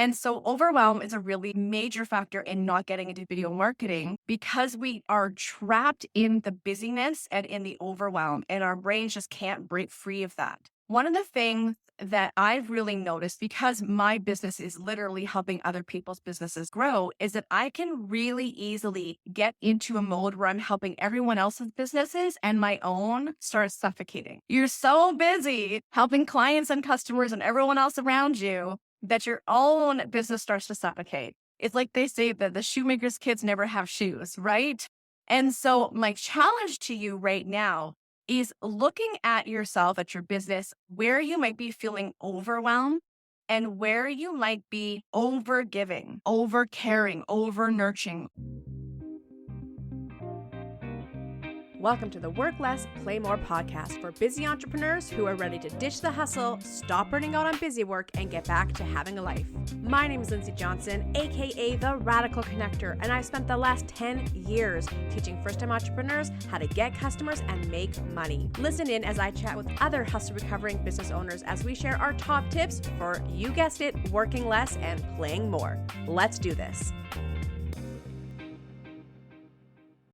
And so overwhelm is a really major factor in not getting into video marketing because we are trapped in the busyness and in the overwhelm, and our brains just can't break free of that. One of the things that I've really noticed, because my business is literally helping other people's businesses grow, is that I can really easily get into a mode where I'm helping everyone else's businesses and my own starts suffocating. You're so busy helping clients and customers and everyone else around you that your own business starts to suffocate. It's like they say that the shoemaker's kids never have shoes, right? And so my challenge to you right now is looking at yourself, at your business, where you might be feeling overwhelmed and where you might be over giving, over caring, over nurturing. Welcome to the Work Less, Play More podcast for busy entrepreneurs who are ready to ditch the hustle, stop burning out on busy work, and get back to having a life. My name is Lindsay Johnson, aka The Radical Connector, and I've spent the last 10 years teaching first-time entrepreneurs how to get customers and make money. Listen in as I chat with other hustle recovering business owners as we share our top tips for, you guessed it, working less and playing more. Let's do this.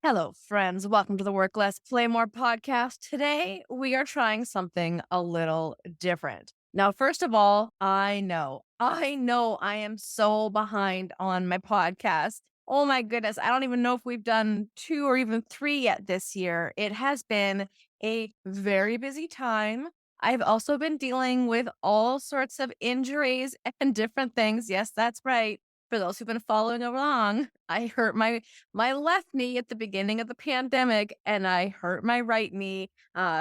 Hello, friends. Welcome to the Work Less, Play More podcast. Today, we are trying something a little different. Now, first of all, I know I am so behind on my podcast. Oh my goodness. I don't even know if we've done 2 or even 3 yet this year. It has been a very busy time. I've also been dealing with all sorts of injuries and different things. Yes, that's right. For those who've been following along, I hurt my left knee at the beginning of the pandemic, and I hurt my right knee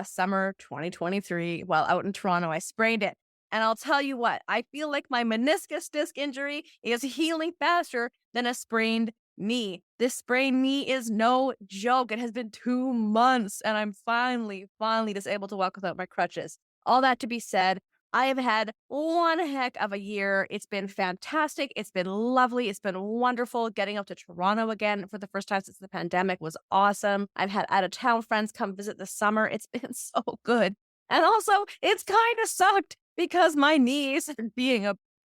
summer 2023 while out in Toronto. I sprained it. And I'll tell you what, I feel like my meniscus disc injury is healing faster than a sprained knee. This sprained knee is no joke. It has been 2 months, and I'm finally just able to walk without my crutches. All that to be said, I have had one heck of a year. It's been fantastic. It's been lovely. It's been wonderful. Getting up to Toronto again for the first time since the pandemic was awesome. I've had out of town friends come visit this summer. It's been so good. And also, it's kind of sucked because my knees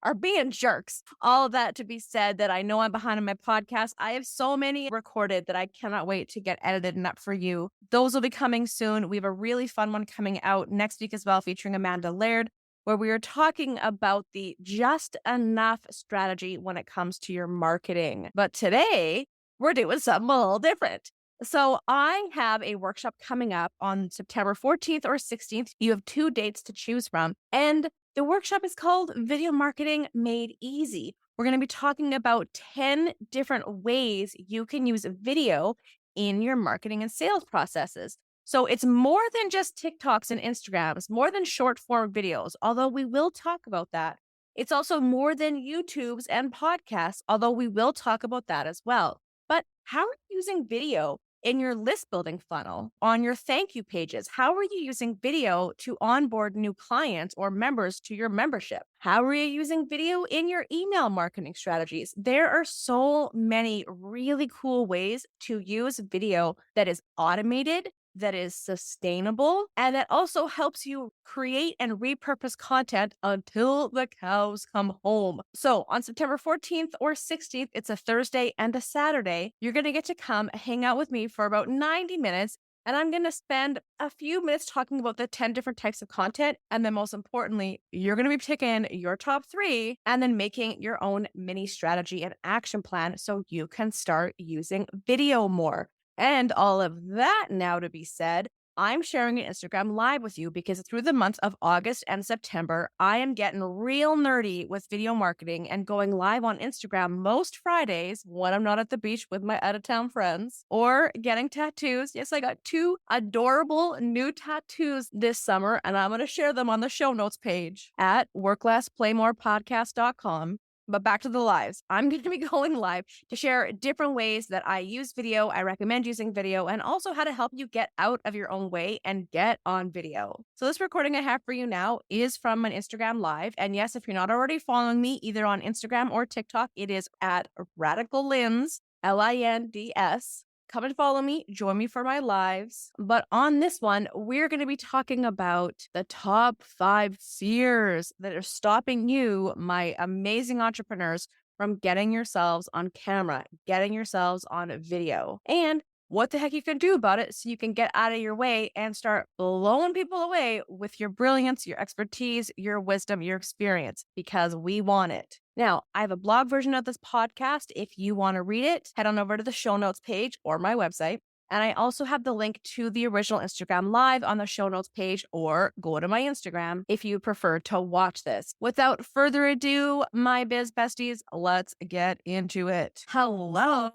are being jerks. All of that to be said, that I know I'm behind on my podcast. I have so many recorded that I cannot wait to get edited and up for you. Those will be coming soon. We have a really fun one coming out next week as well, featuring Amanda Laird, where we are talking about the just enough strategy when it comes to your marketing. But today, we're doing something a little different. So I have a workshop coming up on September 14th or 16th. You have 2 dates to choose from. And the workshop is called Video Marketing Made Easy. We're going to be talking about 10 different ways you can use video in your marketing and sales processes. So it's more than just TikToks and Instagrams, more than short form videos, although we will talk about that. It's also more than YouTubes and podcasts, although we will talk about that as well. But how are you using video in your list building funnel, on your thank you pages? How are you using video to onboard new clients or members to your membership? How are you using video in your email marketing strategies? There are so many really cool ways to use video that is automated, that is sustainable, and that also helps you create and repurpose content until the cows come home. So on September 14th or 16th, it's a Thursday and a Saturday, you're going to get to come hang out with me for about 90 minutes. And I'm going to spend a few minutes talking about the 10 different types of content. And then most importantly, you're going to be picking your top 3 and then making your own mini strategy and action plan so you can start using video more. And all of that now to be said, I'm sharing an Instagram live with you because through the months of August and September, I am getting real nerdy with video marketing and going live on Instagram most Fridays when I'm not at the beach with my out-of-town friends or getting tattoos. Yes, I got 2 adorable new tattoos this summer, and I'm going to share them on the show notes page at worklessplaymorepodcast.com. But back to the lives. I'm going to be going live to share different ways that I use video, I recommend using video, and also how to help you get out of your own way and get on video. So this recording I have for you now is from an Instagram live. And yes, if you're not already following me either on Instagram or TikTok, it is at Radical Linds, Linds. come and follow me, join me for my lives. But on this one, we're going to be talking about the top 5 fears that are stopping you, my amazing entrepreneurs, from getting yourselves on camera, getting yourselves on video, and what the heck you can do about it so you can get out of your way and start blowing people away with your brilliance, your expertise, your wisdom, your experience, because we want it. Now, I have a blog version of this podcast. If you want to read it, head on over to the show notes page or my website. And I also have the link to the original Instagram live on the show notes page, or go to my Instagram if you prefer to watch this. Without further ado, my biz besties, let's get into it. Hello.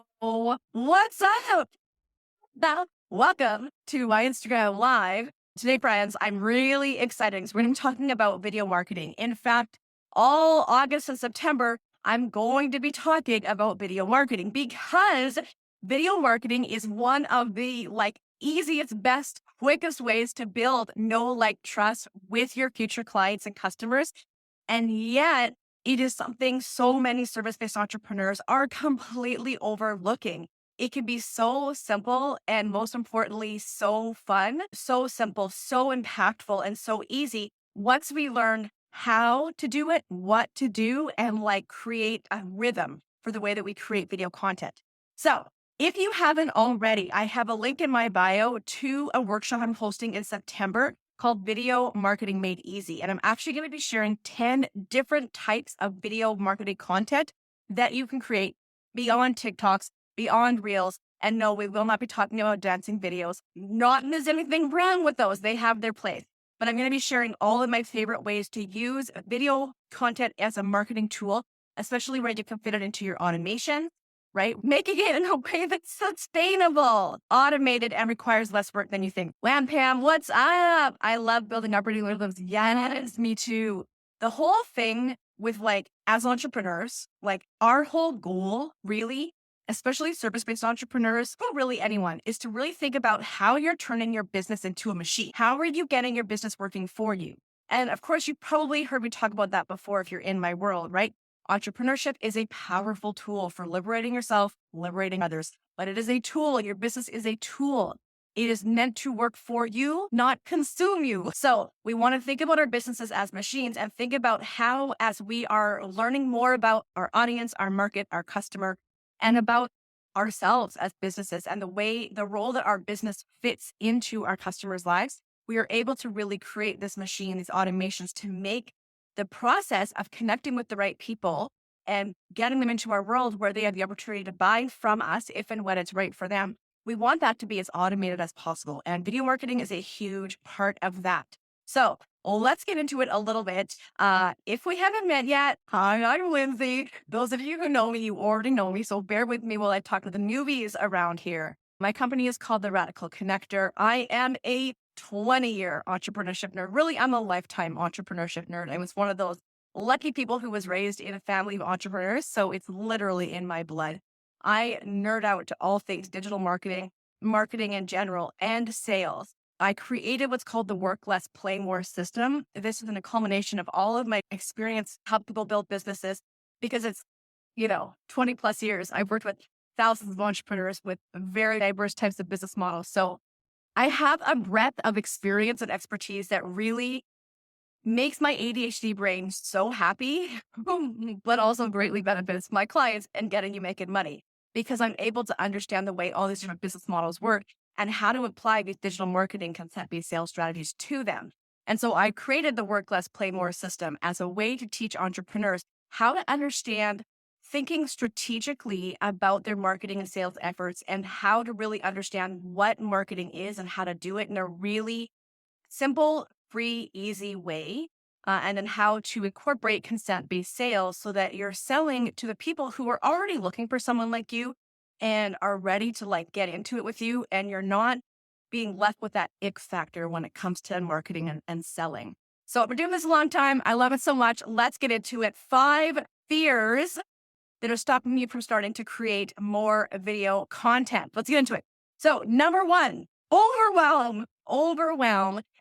What's up? Welcome to my Instagram live. Today, friends, I'm really excited because we're going to be talking about video marketing. In fact, all August and September, I'm going to be talking about video marketing because video marketing is one of the easiest, best, quickest ways to build know, like, trust with your future clients and customers. And yet it is something so many service-based entrepreneurs are completely overlooking. It can be so simple and, most importantly, so fun, so simple, so impactful, and so easy once we learn how to do it, what to do, and create a rhythm for the way that we create video content. So if you haven't already, I have a link in my bio to a workshop I'm hosting in September called Video Marketing Made Easy. And I'm actually going to be sharing 10 different types of video marketing content that you can create beyond TikToks, beyond Reels. And no, we will not be talking about dancing videos. Not that there's anything wrong with those. They have their place. But I'm going to be sharing all of my favorite ways to use video content as a marketing tool, especially where you can fit it into your automation, right? Making it in a way that's sustainable, automated, and requires less work than you think. Wham Pam, what's up? I love building operating rhythms. Yes, me too. The whole thing with as entrepreneurs, our whole goal really, especially service-based entrepreneurs, but really anyone, is to really think about how you're turning your business into a machine. How are you getting your business working for you? And of course, you probably heard me talk about that before if you're in my world, right? Entrepreneurship is a powerful tool for liberating yourself, liberating others, but it is a tool. Your business is a tool. It is meant to work for you, not consume you. So we want to think about our businesses as machines and think about how, as we are learning more about our audience, our market, our customer, and about ourselves as businesses and the role that our business fits into our customers' lives, we are able to really create this machine, these automations, to make the process of connecting with the right people and getting them into our world where they have the opportunity to buy from us if and when it's right for them. We want that to be as automated as possible. And video marketing is a huge part of that. So let's get into it a little bit. If we haven't met yet, hi, I'm Lindsay. Those of you who know me, you already know me. So bear with me while I talk to the newbies around here. My company is called The Radical Connector. I am a 20-year entrepreneurship nerd. Really, I'm a lifetime entrepreneurship nerd. I was one of those lucky people who was raised in a family of entrepreneurs. So it's literally in my blood. I nerd out to all things digital marketing, marketing in general, and sales. I created what's called the Work Less, Play More system. This is a culmination of all of my experience, help people build businesses, because it's, 20 plus years. I've worked with thousands of entrepreneurs with very diverse types of business models. So I have a breadth of experience and expertise that really makes my ADHD brain so happy, but also greatly benefits my clients and getting you making money, because I'm able to understand the way all these different business models work and how to apply these digital marketing concept-based sales strategies to them. And so I created the Work Less, Play More system as a way to teach entrepreneurs how to understand thinking strategically about their marketing and sales efforts, and how to really understand what marketing is and how to do it in a really simple, free, easy way. And then how to incorporate consent-based sales so that you're selling to the people who are already looking for someone like you and are ready to get into it with you. And you're not being left with that ick factor when it comes to marketing and selling. So I've been doing this a long time. I love it so much. Let's get into it. 5 fears that are stopping you from starting to create more video content. Let's get into it. So number 1, overwhelm,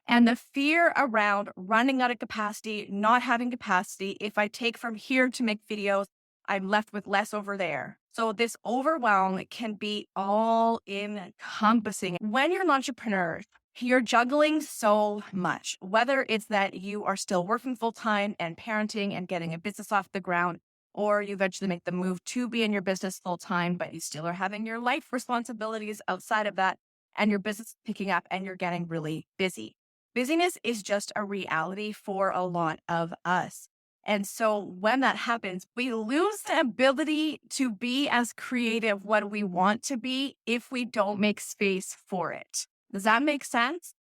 and the fear around running out of capacity, not having capacity. If I take from here to make videos, I'm left with less over there. So this overwhelm can be all encompassing. When you're an entrepreneur, you're juggling so much, whether it's that you are still working full time and parenting and getting a business off the ground, or you eventually make the move to be in your business full time, but you still are having your life responsibilities outside of that and your business is picking up and you're getting really busy. Busyness is just a reality for a lot of us. And so when that happens, we lose the ability to be as creative what we want to be if we don't make space for it. Does that make sense?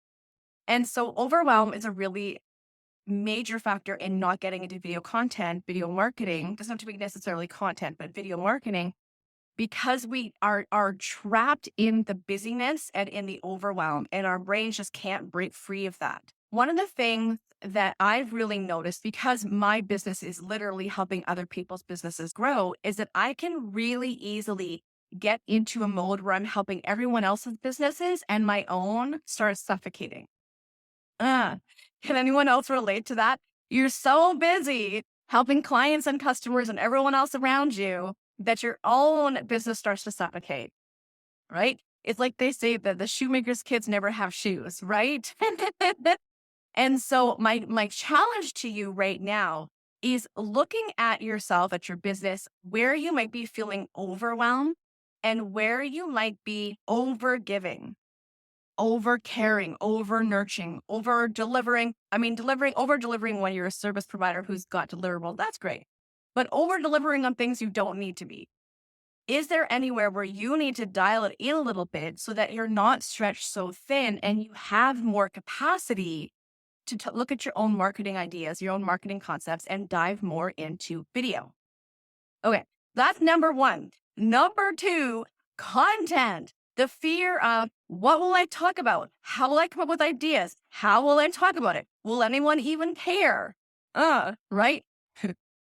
And so overwhelm is a really major factor in not getting into video content, video marketing. Doesn't have to be necessarily content, but video marketing, because we are trapped in the busyness and in the overwhelm, and our brains just can't break free of that. One of the things that I've really noticed, because my business is literally helping other people's businesses grow, is that I can really easily get into a mode where I'm helping everyone else's businesses and my own starts suffocating. Uh, can anyone else relate to that? You're so busy helping clients and customers and everyone else around you that your own business starts to suffocate, right? It's like they say that the shoemaker's kids never have shoes, right? And so my challenge to you right now is looking at yourself, at your business, where you might be feeling overwhelmed and where you might be over giving, over caring, over nurturing, over delivering. I mean, over delivering when you're a service provider who's got deliverables, that's great. But over delivering on things you don't need to be. Is there anywhere where you need to dial it in a little bit so that you're not stretched so thin and you have more capacity to look at your own marketing ideas, your own marketing concepts, and dive more into video? Okay, that's number one. Number two, content. The fear of, what will I talk about? How will I come up with ideas? How will I talk about it? Will anyone even care? Right?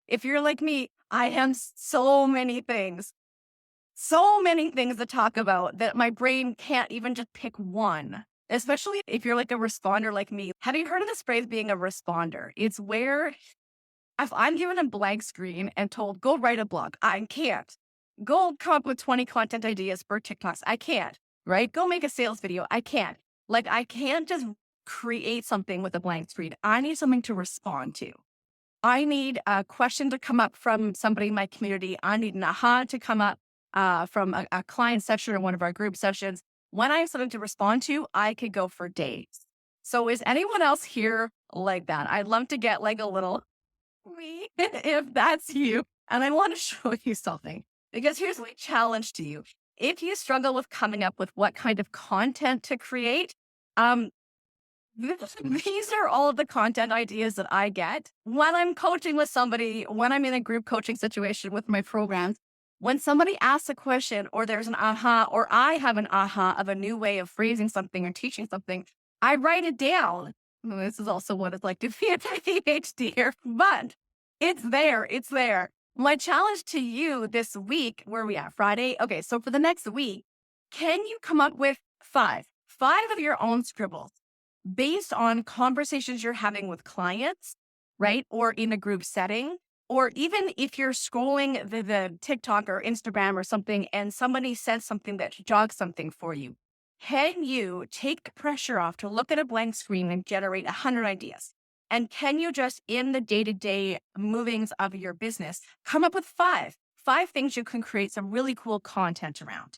If you're like me, I have so many things to talk about that my brain can't even just pick one. Especially if you're like a responder like me. Have you heard of this phrase being a responder? It's where if I'm given a blank screen and told, go write a blog, I can't. Go come up with 20 content ideas for TikToks, I can't, right? Go make a sales video, I can't. Like, I can't just create something with a blank screen. I need something to respond to. I need a question to come up from somebody in my community. I need an aha to come up from a client session or one of our group sessions. When I have something to respond to, I could go for days. So is anyone else here like that? I'd love to get like a little me if that's you. And I want to show you something, because here's my challenge to you. If you struggle with coming up with what kind of content to create, these are all of the content ideas that I get when I'm coaching with somebody, when I'm in a group coaching situation with my programs. When somebody asks a question or there's an aha, or I have an aha of a new way of phrasing something or teaching something, I write it down. This is also what it's like to be a ADHD here, but it's there. It's there. My challenge to you this week, where are we at? Friday? Okay, so for the next week, can you come up with five of your own scribbles based on conversations you're having with clients, right? Or in a group setting, or even if you're scrolling the TikTok or Instagram or something and somebody says something that jogs something for you. Can you take the pressure off to look at a blank screen and generate 100 ideas? And can you just, in the day-to-day movings of your business, come up with five things you can create some really cool content around?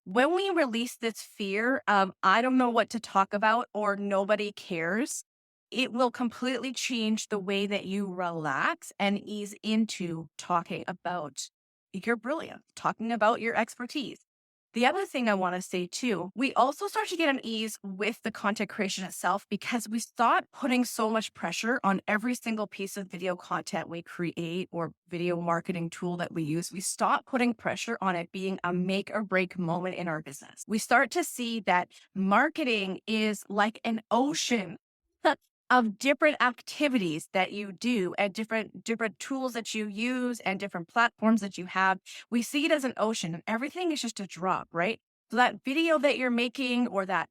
When we release this fear of, I don't know what to talk about or nobody cares, it will completely change the way that you relax and ease into talking about your brilliance, talking about your expertise. The other thing I want to say too, we also start to get an ease with the content creation itself, because we stop putting so much pressure on every single piece of video content we create or video marketing tool that we use. We stop putting pressure on it being a make or break moment in our business. We start to see that marketing is like an ocean of different activities that you do and different tools that you use and different platforms that you have. We see it as an ocean and everything is just a drop, right? So that video that you're making, or that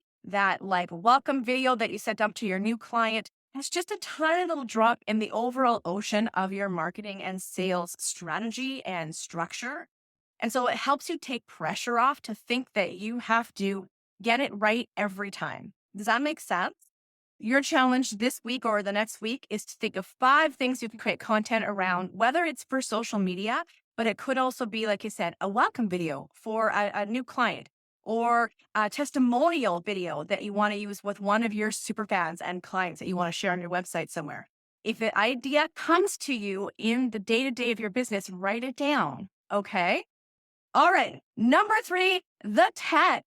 like welcome video that you sent up to your new client, It's just a tiny little drop in the overall ocean of your marketing and sales strategy and structure. And so it helps you take pressure off to think that you have to get it right every time. Does that make sense? Your challenge this week or the next week is to think of 5 things you can create content around, whether it's for social media, but it could also be, like I said, a welcome video for a new client or a testimonial video that you want to use with one of your super fans and clients that you want to share on your website somewhere. If the idea comes to you in the day to day of your business, write it down. Okay. All right. Number 3, the tech.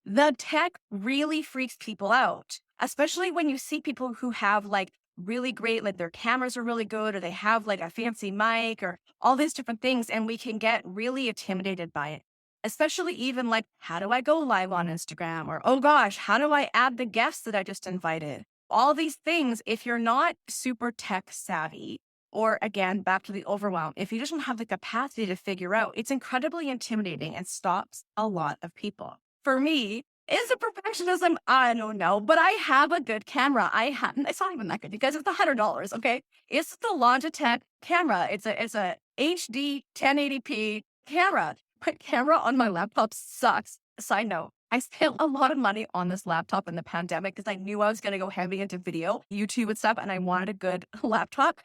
The tech really freaks people out, especially when you see people who have like really great, like their cameras are really good, or they have like a fancy mic or all these different things. And we can get really intimidated by it, especially even like, how do I go live on Instagram? Or, oh gosh, how do I add the guests that I just invited? All these things, if you're not super tech savvy, or again, back to the overwhelm, if you just don't have the capacity to figure out, it's incredibly intimidating and stops a lot of people. For me, is it perfectionism? I don't know, but I have a good camera. It's not even that good, you guys. It's $100. Okay, it's the Logitech camera. It's a HD 1080p camera. My camera on my laptop sucks. Side note: I spent a lot of money on this laptop in the pandemic because I knew I was going to go heavy into video, YouTube, and stuff, and I wanted a good laptop.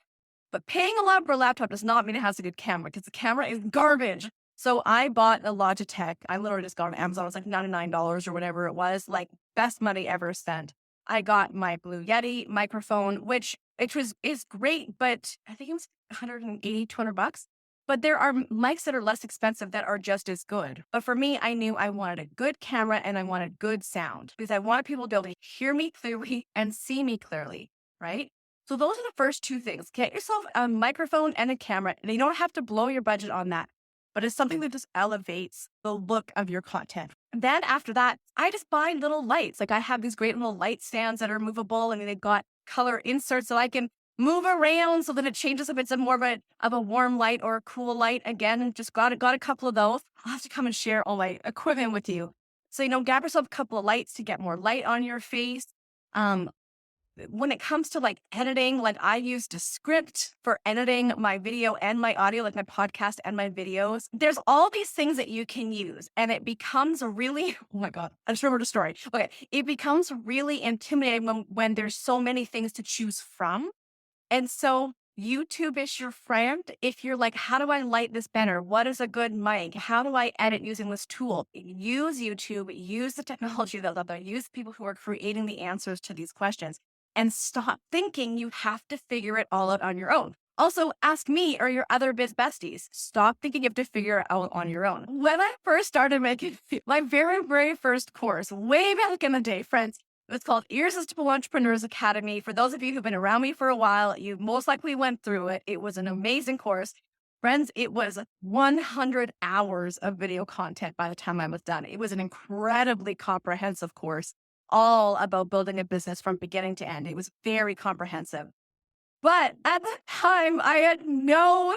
But paying a lot for a laptop does not mean it has a good camera because the camera is garbage. So I bought a Logitech. I literally just got on Amazon. It was like $99 or whatever it was, like best money ever spent. I got my Blue Yeti microphone, which is great, but I think it was 180, $200. But there are mics that are less expensive that are just as good. But for me, I knew I wanted a good camera and I wanted good sound because I wanted people to be able to hear me clearly and see me clearly, right? So those are the first 2 things. Get yourself a microphone and a camera, and you don't have to blow your budget on that, but it's something that just elevates the look of your content. And then after that, I just buy little lights. Like I have these great little light stands that are movable, and they've got color inserts so I can move around so that it changes if it's a more of a warm light or a cool light. Again, just got a couple of those. I'll have to come and share all my equipment with you. So, grab yourself a couple of lights to get more light on your face. When it comes to like editing, like I used a script for editing my video and my audio, like my podcast and my videos. There's all these things that you can use, and it becomes really, oh my God, I just remembered a story. Okay. It becomes really intimidating when there's so many things to choose from. And so YouTube is your friend. If you're like, how do I light this banner? What is a good mic? How do I edit using this tool? Use YouTube, use the technology that's out there, use people who are creating the answers to these questions. And stop thinking you have to figure it all out on your own. Also, ask me or your other biz besties. Stop thinking you have to figure it out on your own. When I first started making my very, very first course, way back in the day, friends, it was called Irresistible Entrepreneurs Academy. For those of you who've been around me for a while, you most likely went through it. It was an amazing course. Friends, it was 100 hours of video content by the time I was done. It was an incredibly comprehensive course, all about building a business from beginning to end. It was very comprehensive. But at the time, I had no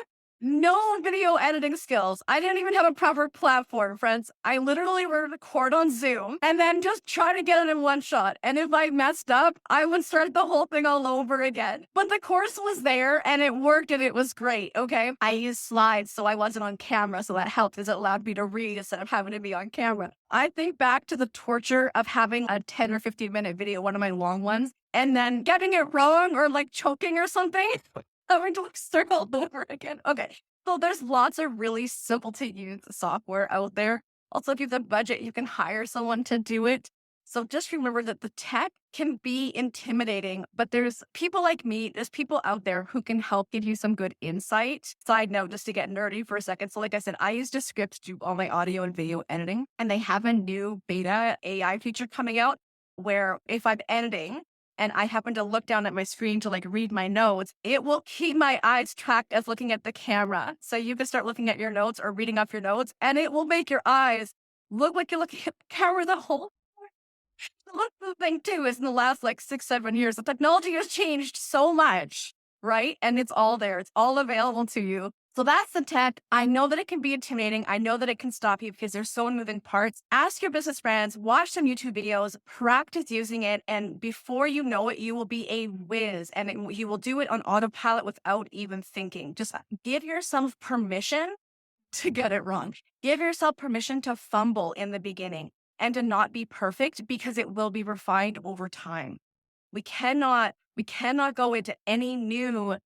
video editing skills. I didn't even have a proper platform, friends. I literally would record on Zoom and then just try to get it in one shot. And if I messed up, I would start the whole thing all over again. But the course was there and it worked and it was great. Okay. I used slides, so I wasn't on camera. So that helped because it allowed me to read instead of having to be on camera. I think back to the torture of having a 10 or 15-minute video, one of my long ones, and then getting it wrong or like choking or something. Having to start all over again. Okay. So there's lots of really simple to use software out there. Also, if you have the budget, you can hire someone to do it. So just remember that the tech can be intimidating, but there's people like me, there's people out there who can help give you some good insight. Side note, just to get nerdy for a second. So like I said, I used a script to do all my audio and video editing, and they have a new beta AI feature coming out where if I'm editing, and I happen to look down at my screen to like read my notes, it will keep my eyes tracked as looking at the camera. So you can start looking at your notes or reading off your notes, and it will make your eyes look like you're looking at the camera the whole time. The thing too is in the last like 6-7 years, the technology has changed so much, right? And it's all there. It's all available to you. So that's the tech. I know that it can be intimidating. I know that it can stop you because there's so many moving parts. Ask your business friends, watch some YouTube videos, practice using it. And before you know it, you will be a whiz and you will do it on autopilot without even thinking. Just give yourself permission to get it wrong. Give yourself permission to fumble in the beginning and to not be perfect because it will be refined over time. We cannot go into any new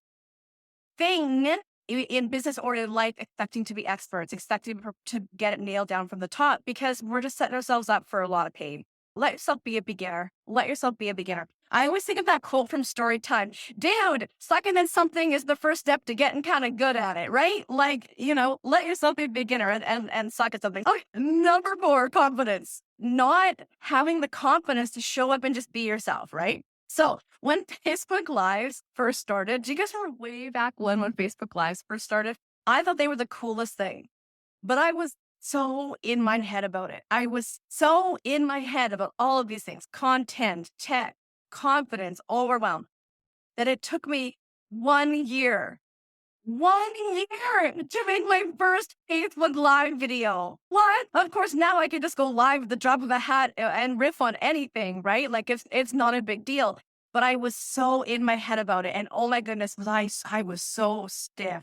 thing in business or in life expecting to be experts, expecting to get it nailed down from the top because we're just setting ourselves up for a lot of pain. Let yourself be a beginner. Let yourself be a beginner. I always think of that quote from Story Time. Dude, sucking at something is the first step to getting kind of good at it, right? Like, let yourself be a beginner and suck at something. Okay, number 4, confidence. Not having the confidence to show up and just be yourself, right? So when Facebook Lives first started, do you guys remember way back when Facebook Lives first started? I thought they were the coolest thing, but I was so in my head about it. I was so in my head about all of these things, content, tech, confidence, overwhelm, that it took me 1 year 1 year to make my first Facebook Live video. What? Of course, now I can just go live at the drop of a hat and riff on anything, right? Like it's not a big deal. But I was so in my head about it. And oh my goodness, I was so stiff.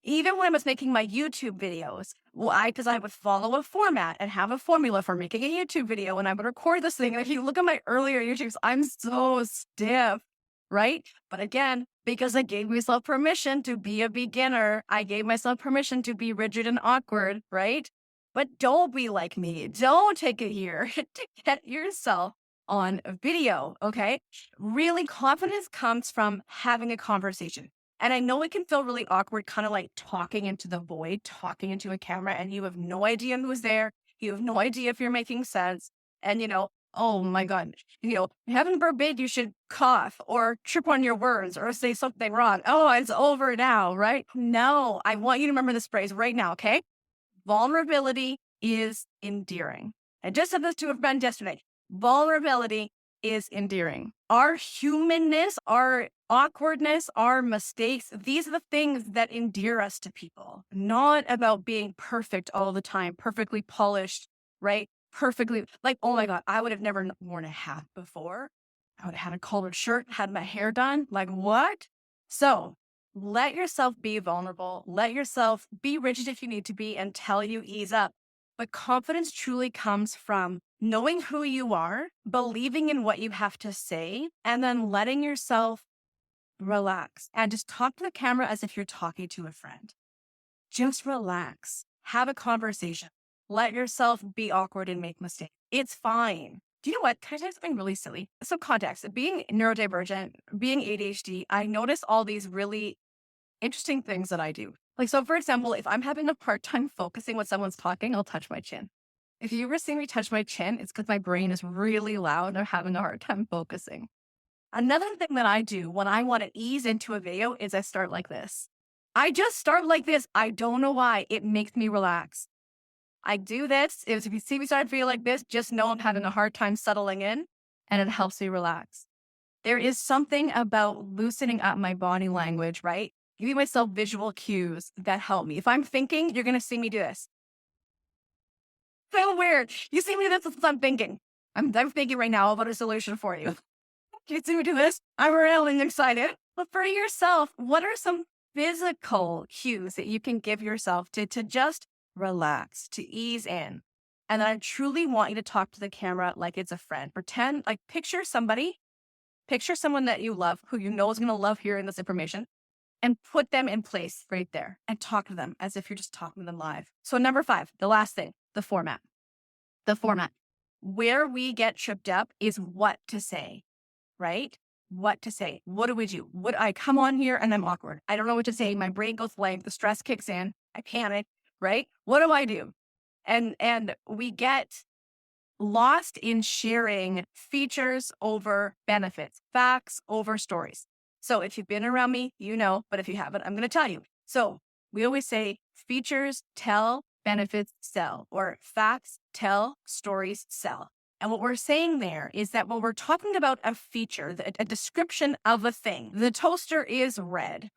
Even when I was making my YouTube videos, because I would follow a format and have a formula for making a YouTube video, and I would record this thing. And if you look at my earlier YouTubes, I'm so stiff, right? But again, because I gave myself permission to be a beginner, I gave myself permission to be rigid and awkward, right? But don't be like me. Don't take a year to get yourself on a video, okay? Really, confidence comes from having a conversation. And I know it can feel really awkward, kind of like talking into the void, talking into a camera, and you have no idea who's there. You have no idea if you're making sense. And, oh my God, heaven forbid you should cough or trip on your words or say something wrong. Oh, it's over now, right? No, I want you to remember this phrase right now, okay? Vulnerability is endearing. I just said this to a friend yesterday. Vulnerability is endearing. Our humanness, our awkwardness, our mistakes, these are the things that endear us to people, not about being perfect all the time, perfectly polished, right? Perfectly, like, oh my God, I would have never worn a hat before. I would have had a collared shirt, had my hair done. Like, what? So let yourself be vulnerable. Let yourself be rigid if you need to be until you ease up. But confidence truly comes from knowing who you are, believing in what you have to say, and then letting yourself relax and just talk to the camera as if you're talking to a friend. Just relax. Have a conversation. Let yourself be awkward and make mistakes. It's fine. Do you know what? Can I tell you something really silly? So context, being neurodivergent, being ADHD, I notice all these really interesting things that I do. Like, so for example, if I'm having a hard time focusing when someone's talking, I'll touch my chin. If you ever see me touch my chin, it's because my brain is really loud and I'm having a hard time focusing. Another thing that I do when I want to ease into a video is I start like this. I just start like this. I don't know why. It makes me relax. I do this. If you see me start to feel like this, just know I'm having a hard time settling in and it helps me relax. There is something about loosening up my body language, right? Giving myself visual cues that help me. If I'm thinking, you're going to see me do this. So weird. You see me do this as I'm thinking. I'm thinking right now about a solution for you. You see me do this? I'm really excited. But for yourself, what are some physical cues that you can give yourself to just relax, to ease in? And then I truly want you to talk to the camera like it's a friend. Pretend, like picture someone that you love, who you know is going to love hearing this information, and put them in place right there and talk to them as if you're just talking to them live. So number 5, the last thing, the format. The format. Where we get tripped up is what to say, right? What to say. What do we do? Would I come on here and I'm awkward? I don't know what to say. My brain goes blank. The stress kicks in. I panic, right? What do I do? And we get lost in sharing features over benefits, facts over stories. So if you've been around me, you know, but if you haven't, I'm going to tell you. So we always say features tell, benefits sell, or facts tell, stories sell. And what we're saying there is that when we're talking about a feature, a description of a thing, the toaster is red.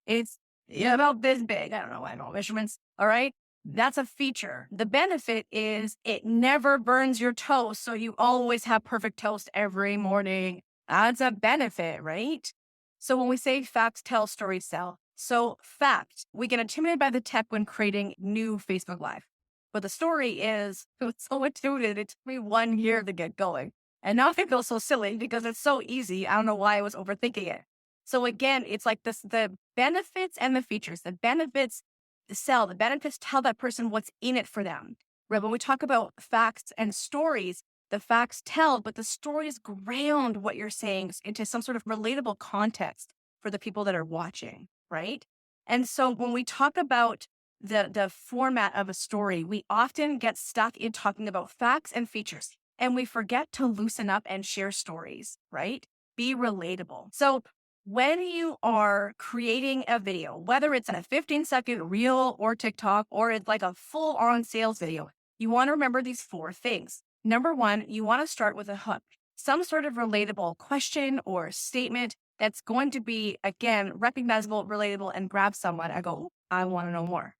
It's yeah, about this big. I don't know. I don't know measurements. All right. That's a feature. The benefit is it never burns your toast. So you always have perfect toast every morning. That's a benefit, right? So when we say facts tell, stories sell. So fact, we get intimidated by the tech when creating new Facebook Live. But the story is, it was so intuitive. It took me 1 year to get going. And now I feel so silly because it's so easy. I don't know why I was overthinking it. So again, it's like this, the benefits and the features. The benefits sell, the benefits tell that person what's in it for them. Right? When we talk about facts and stories, the facts tell, but the stories ground what you're saying into some sort of relatable context for the people that are watching, right? And so when we talk about the format of a story, we often get stuck in talking about facts and features, and we forget to loosen up and share stories, right? Be relatable. So when you are creating a video, whether it's a 15-second reel or TikTok, or it's like a full on sales video, you want to remember these 4 things. Number one, you want to start with a hook, some sort of relatable question or statement that's going to be, again, recognizable, relatable, and grab someone. I go, I want to know more.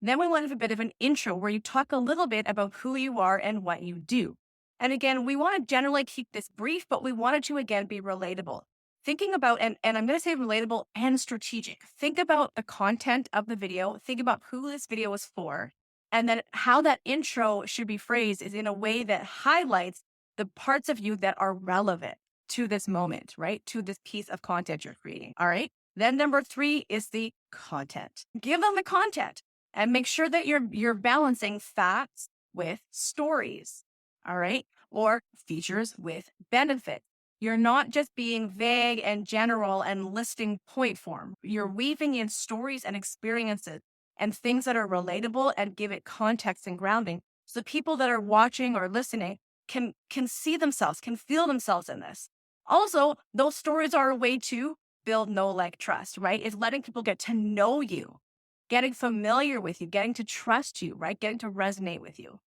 Then we want to have a bit of an intro where you talk a little bit about who you are and what you do. And again, we want to generally keep this brief, but we want it to, again, be relatable. Thinking about, and I'm going to say relatable and strategic. Think about the content of the video. Think about who this video is for. And then how that intro should be phrased is in a way that highlights the parts of you that are relevant to this moment, right? To this piece of content you're creating. All right. Then number 3 is the content. Give them the content and make sure that you're balancing facts with stories. All right. Or features with benefit. You're not just being vague and general and listing point form. You're weaving in stories and experiences and things that are relatable and give it context and grounding. So people that are watching or listening can see themselves, can feel themselves in this. Also, those stories are a way to build know, like, trust, right? It's letting people get to know you, getting familiar with you, getting to trust you, right? Getting to resonate with you.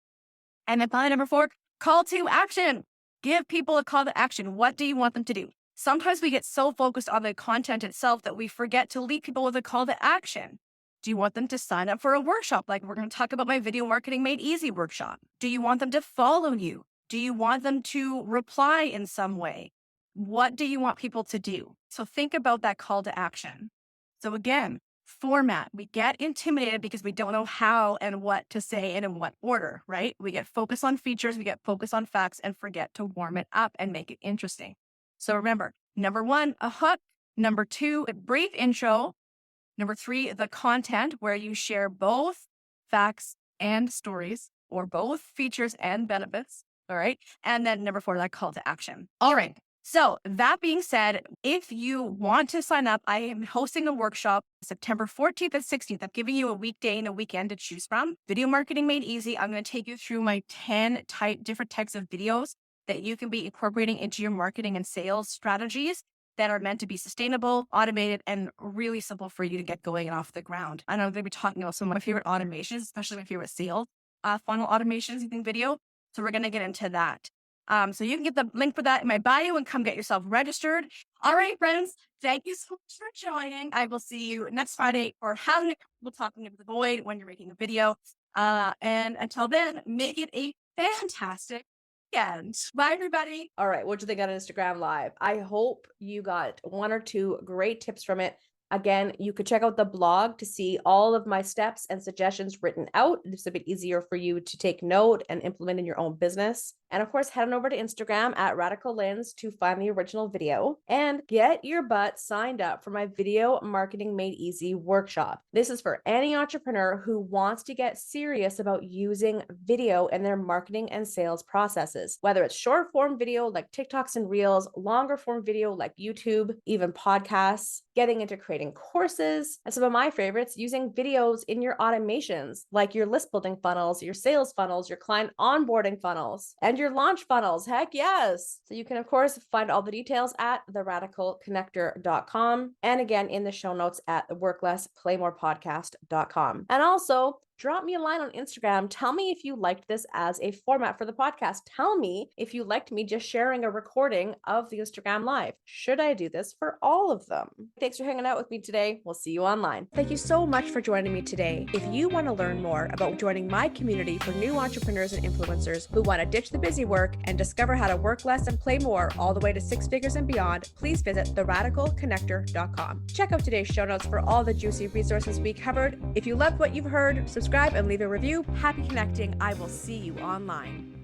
And then finally, number 4, call to action. Give people a call to action. What do you want them to do? Sometimes we get so focused on the content itself that we forget to leave people with a call to action. Do you want them to sign up for a workshop? Like we're going to talk about my video marketing made easy workshop. Do you want them to follow you? Do you want them to reply in some way? What do you want people to do? So think about that call to action. So again, format. We get intimidated because we don't know how and what to say and in what order, right? We get focused on features, we get focused on facts, and forget to warm it up and make it interesting. So remember, number 1, a hook. Number 2, a brief intro. Number 3, the content where you share both facts and stories, or both features and benefits. All right. And then number 4, that call to action. All right. So that being said, if you want to sign up, I am hosting a workshop September 14th and 16th. I'm giving you a weekday and a weekend to choose from. Video marketing made easy. I'm going to take you through my 10 different types of videos that you can be incorporating into your marketing and sales strategies that are meant to be sustainable, automated, and really simple for you to get going and off the ground. And I'm going to be talking about some of my favorite automations, especially my favorite sales funnel automations using video. So we're going to get into that. So you can get the link for that in my bio and come get yourself registered. All right, friends, thank you so much for joining. I will see you next Friday for having a couple talking into the void when you're making a video. And until then, make it a fantastic weekend. Bye, everybody. All right, what do you think on Instagram Live? I hope you got 1 or 2 great tips from it. Again, you could check out the blog to see all of my steps and suggestions written out. It's a bit easier for you to take note and implement in your own business. And of course, head on over to Instagram at Radical Linds to find the original video and get your butt signed up for my Video Marketing Made Easy workshop. This is for any entrepreneur who wants to get serious about using video in their marketing and sales processes, whether it's short form video like TikToks and Reels, longer form video like YouTube, even podcasts, getting into creating courses, and some of my favorites, using videos in your automations like your list building funnels, your sales funnels, your client onboarding funnels, and your launch funnels. Heck yes. So you can, of course, find all the details at theradicalconnector.com. And again, in the show notes at the worklessplaymorepodcast.com. And also, drop me a line on Instagram. Tell me if you liked this as a format for the podcast. Tell me if you liked me just sharing a recording of the Instagram live. Should I do this for all of them? Thanks for hanging out with me today. We'll see you online. Thank you so much for joining me today. If you want to learn more about joining my community for new entrepreneurs and influencers who want to ditch the busy work and discover how to work less and play more all the way to 6 figures and beyond, please visit theradicalconnector.com. Check out today's show notes for all the juicy resources we covered. If you loved what you've heard, subscribe and leave a review. Happy connecting. I will see you online.